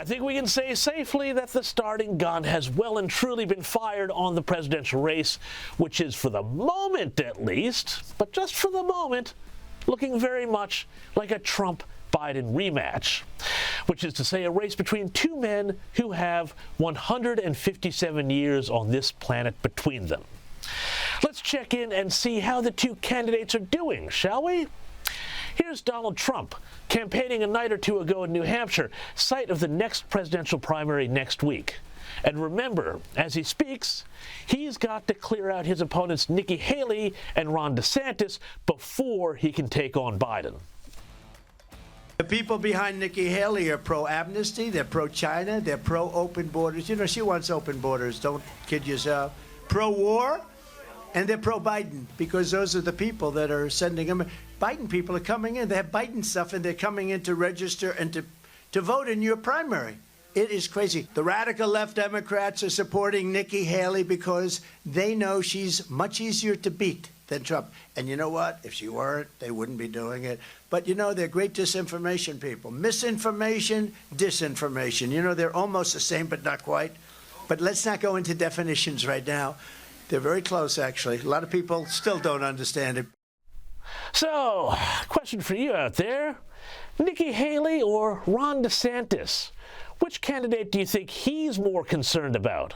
think we can say safely that the starting gun has well and truly been fired on the presidential race, which is, for the moment at least, but just for the moment, looking very much like a Trump-Biden rematch, which is to say a race between two men who have 157 years on this planet between them. Let's check in and see how the two candidates are doing, shall we? Here's Donald Trump campaigning a night or two ago in New Hampshire, site of the next presidential primary next week. And remember, as he speaks, he's got to clear out his opponents Nikki Haley and Ron DeSantis before he can take on Biden. The people behind Nikki Haley are pro-amnesty, they're pro-China, they're pro-open borders. You know, she wants open borders, don't kid yourself. Pro-war, and they're pro-Biden, because those are the people that are sending them. Biden people are coming in. They have Biden stuff, and they're coming in to register and to vote in your primary. It is crazy. The radical left Democrats are supporting Nikki Haley because they know she's much easier to beat than Trump. And you know what? If she weren't, they wouldn't be doing it. But, you know, they're great disinformation people. Misinformation, disinformation. You know, they're almost the same, but not quite. But let's not go into definitions right now. They're very close, actually. A lot of people still don't understand it. So, question for you out there. Nikki Haley or Ron DeSantis? Which candidate do you think he's more concerned about?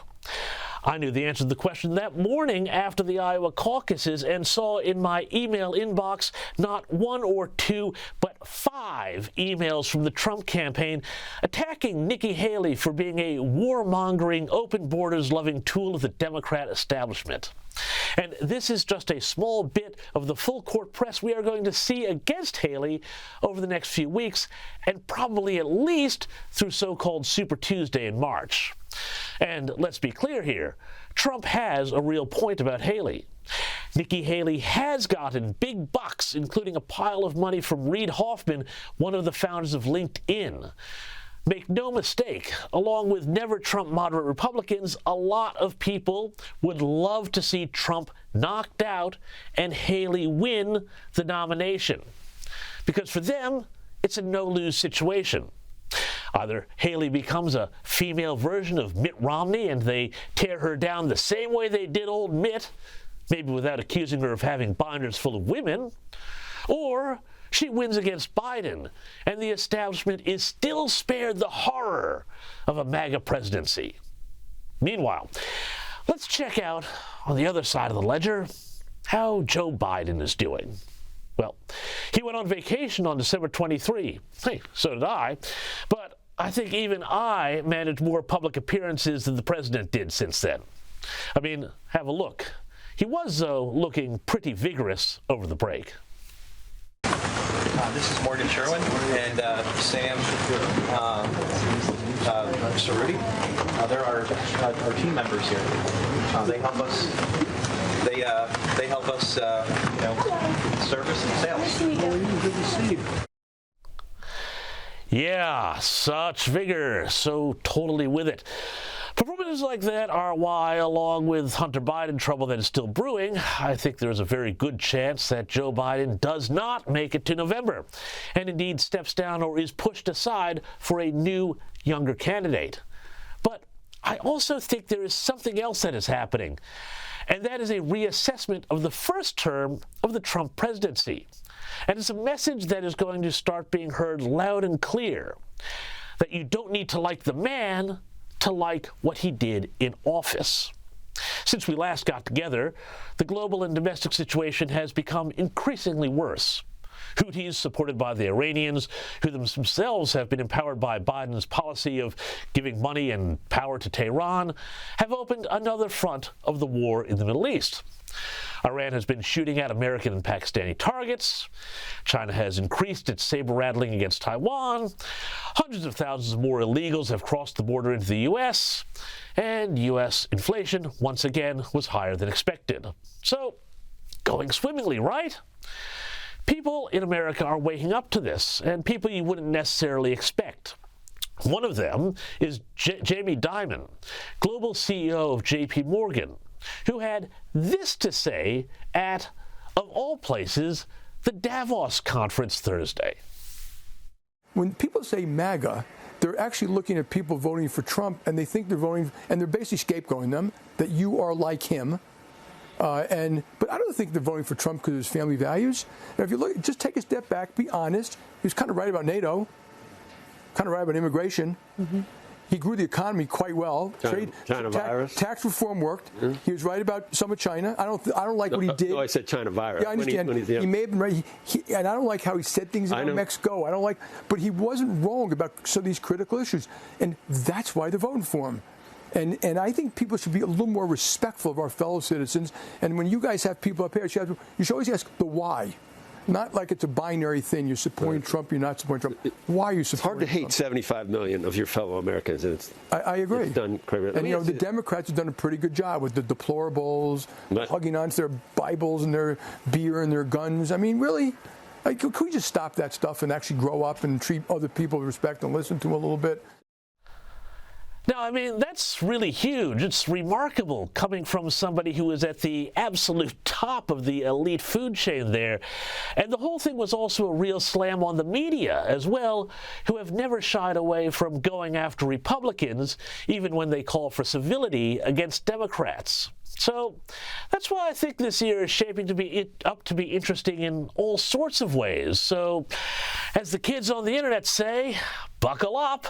I knew the answer to the question that morning after the Iowa caucuses and saw in my email inbox not one or two, but 5 emails from the Trump campaign attacking Nikki Haley for being a warmongering, open borders-loving tool of the Democrat establishment. And this is just a small bit of the full court press we are going to see against Haley over the next few weeks, and probably at least through so-called Super Tuesday in March. And let's be clear here, Trump has a real point about Haley. Nikki Haley has gotten big bucks, including a pile of money from Reid Hoffman, one of the founders of LinkedIn. Make no mistake, along with never-Trump moderate Republicans, a lot of people would love to see Trump knocked out and Haley win the nomination. Because for them, it's a no-lose situation. Either Haley becomes a female version of Mitt Romney and they tear her down the same way they did old Mitt, maybe without accusing her of having binders full of women, or she wins against Biden, and the establishment is still spared the horror of a MAGA presidency. Meanwhile, let's check out, on the other side of the ledger, how Joe Biden is doing. Well, he went on vacation on December 23. Hey, so did I. But I think even I managed more public appearances than the president did since then. I mean, have a look. He was, though, looking pretty vigorous over the break. This is Morgan Sherwin and Sam Cerruti. They're our team members here. They help us. They help us, service and sales. Good to see you. Yeah, such vigor. So totally with it. Performances like that are why, along with Hunter Biden trouble that is still brewing, I think there's a very good chance that Joe Biden does not make it to November, and indeed steps down or is pushed aside for a new, younger candidate. But I also think there is something else that is happening, and that is a reassessment of the first term of the Trump presidency. And it's a message that is going to start being heard loud and clear, that you don't need to like the man to like what he did in office. Since we last got together, the global and domestic situation has become increasingly worse. Houthis, supported by the Iranians, who themselves have been empowered by Biden's policy of giving money and power to Tehran, have opened another front of the war in the Middle East. Iran has been shooting at American and Pakistani targets. China has increased its saber-rattling against Taiwan. Hundreds of thousands more illegals have crossed the border into the U.S. And U.S. inflation, once again, was higher than expected. So, going swimmingly, right? People in America are waking up to this, and people you wouldn't necessarily expect. One of them is Jamie Dimon, global CEO of J.P. Morgan, who had this to say at, of all places, the Davos conference Thursday. When people say MAGA, they're actually looking at people voting for Trump, and they think they're voting, and they're basically scapegoating them, that you are like him. But I don't think they're voting for Trump because of his family values. Now, if you look, just take a step back, be honest. He was kind of right about NATO, kind of right about immigration. Mm-hmm. He grew the economy quite well. China virus. Tax reform worked. Mm-hmm. He was right about some of China. I don't like what he did. No, I said China virus. Yeah, I understand. He may have been right. And I don't like how he said things about Mexico. I don't like, but he wasn't wrong about some of these critical issues, and that's why they're voting for him. And I think people should be a little more respectful of our fellow citizens. And when you guys have people up here, you should always ask the why. Not like it's a binary thing. You're supporting Trump, you're not supporting Trump. Why are you supporting Trump? It's hard to hate 75 million of your fellow Americans. And I agree. It's done crazy. And, the Democrats have done a pretty good job with the deplorables, hugging onto their Bibles and their beer and their guns. I mean, really, could we just stop that stuff and actually grow up and treat other people with respect and listen to them a little bit? Now, I mean, that's really huge. It's remarkable coming from somebody who is at the absolute top of the elite food chain there. And the whole thing was also a real slam on the media as well, who have never shied away from going after Republicans, even when they call for civility against Democrats. So that's why I think this year is shaping to be up to be interesting in all sorts of ways. So, as the kids on the internet say, buckle up.